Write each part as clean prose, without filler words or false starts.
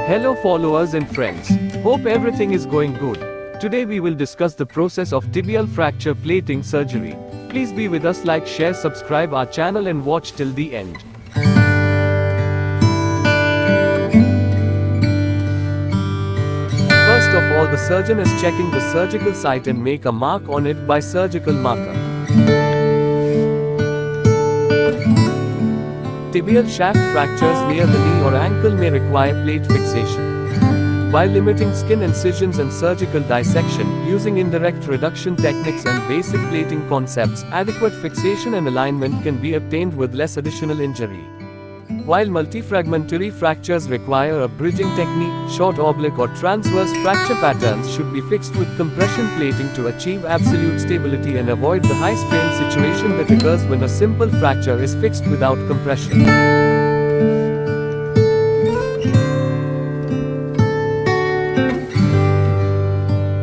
Hello followers and friends. Hope everything is going good. Today we will discuss the process of tibial fracture plating surgery. Please be with us, like, share, subscribe our channel and watch till the end. First of all, the surgeon is checking the surgical site and make a mark on it by surgical marker. Tibial shaft fractures near the knee or ankle may require plate fixation. By limiting skin incisions and surgical dissection, using indirect reduction techniques and basic plating concepts, adequate fixation and alignment can be obtained with less additional injury. While multifragmentary fractures require a bridging technique, short oblique or transverse fracture patterns should be fixed with compression plating to achieve absolute stability and avoid the high strain situation that occurs when a simple fracture is fixed without compression.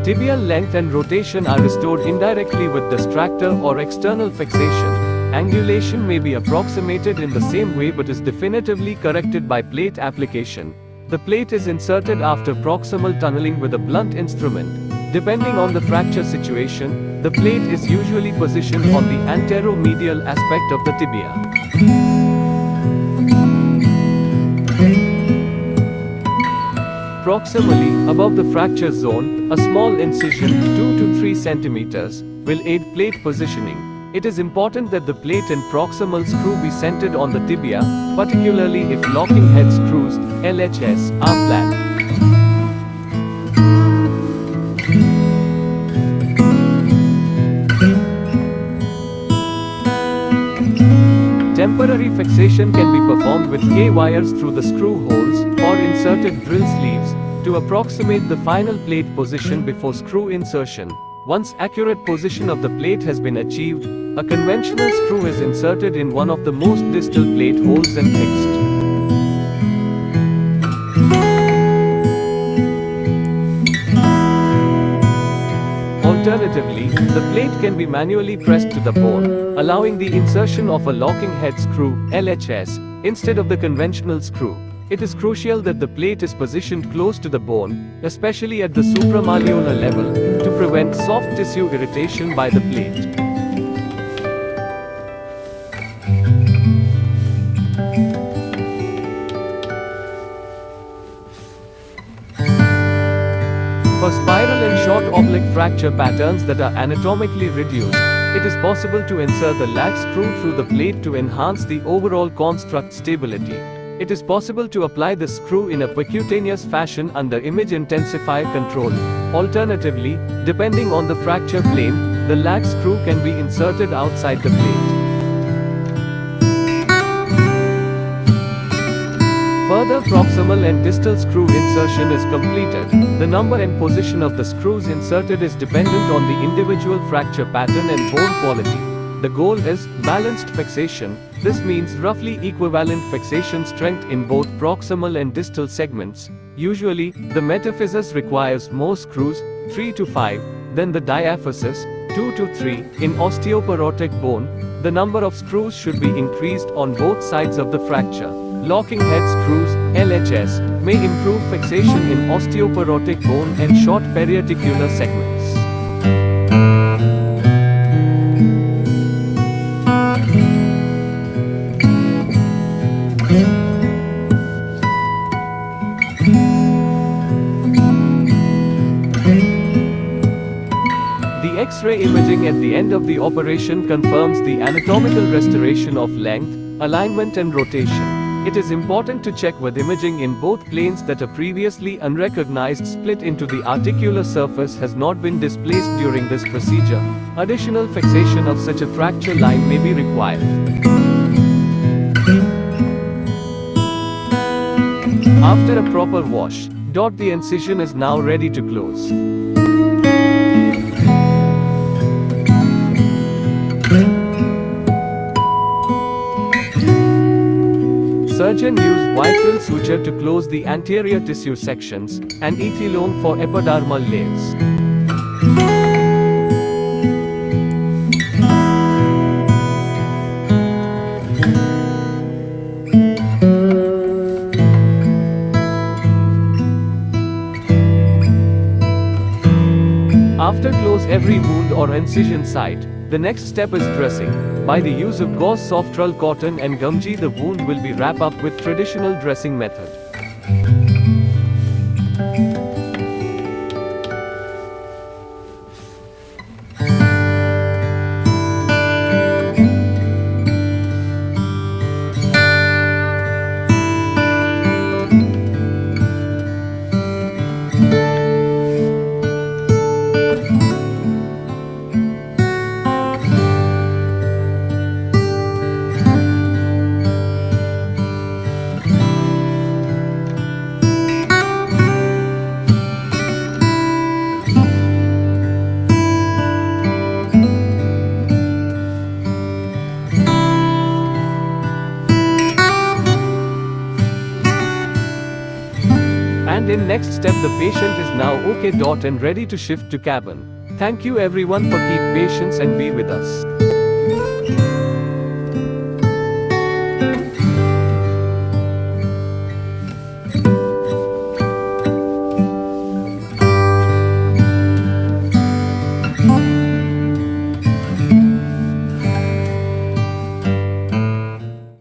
Tibial length and rotation are restored indirectly with distractor or external fixation. Angulation may be approximated in the same way but is definitively corrected by plate application. The plate is inserted after proximal tunneling with a blunt instrument. Depending on the fracture situation, the plate is usually positioned on the anteromedial aspect of the tibia. Proximally, above the fracture zone, a small incision, 2 to 3 centimeters, will aid plate positioning. It is important that the plate and proximal screw be centered on the tibia, particularly if locking head screws, LHS, are planned. Temporary fixation can be performed with K-wires through the screw holes, or inserted drill sleeves, to approximate the final plate position before screw insertion. Once accurate position of the plate has been achieved, a conventional screw is inserted in one of the most distal plate holes and fixed. Alternatively, the plate can be manually pressed to the bone, allowing the insertion of a locking head screw, LHS, instead of the conventional screw. It is crucial that the plate is positioned close to the bone, especially at the supramalleolar level, to prevent soft tissue irritation by the plate. For spiral and short oblique fracture patterns that are anatomically reduced, it is possible to insert the lag screw through the plate to enhance the overall construct stability. It is possible to apply the screw in a percutaneous fashion under image intensifier control. Alternatively, depending on the fracture plane, the lag screw can be inserted outside the plate. Further proximal and distal screw insertion is completed. The number and position of the screws inserted is dependent on the individual fracture pattern and bone quality. The goal is balanced fixation. This means roughly equivalent fixation strength in both proximal and distal segments. Usually, the metaphysis requires more screws, 3 to 5, than the diaphysis, 2 to 3. In osteoporotic bone, the number of screws should be increased on both sides of the fracture. Locking head screws, LHS, may improve fixation in osteoporotic bone and short periarticular segments. The X-ray imaging at the end of the operation confirms the anatomical restoration of length, alignment and rotation. It is important to check with imaging in both planes that a previously unrecognized split into the articular surface has not been displaced during this procedure. Additional fixation of such a fracture line may be required. After a proper wash, the incision is now ready to close. Surgeon used mitral suture to close the anterior tissue sections, and ethylome for epidermal layers. After close every wound or incision site, the next step is dressing. By the use of gauze softral cotton and gumji, the wound will be wrapped up with traditional dressing method. And in next step, the patient is now okay. And ready to shift to cabin. Thank you everyone for keep patience and be with us.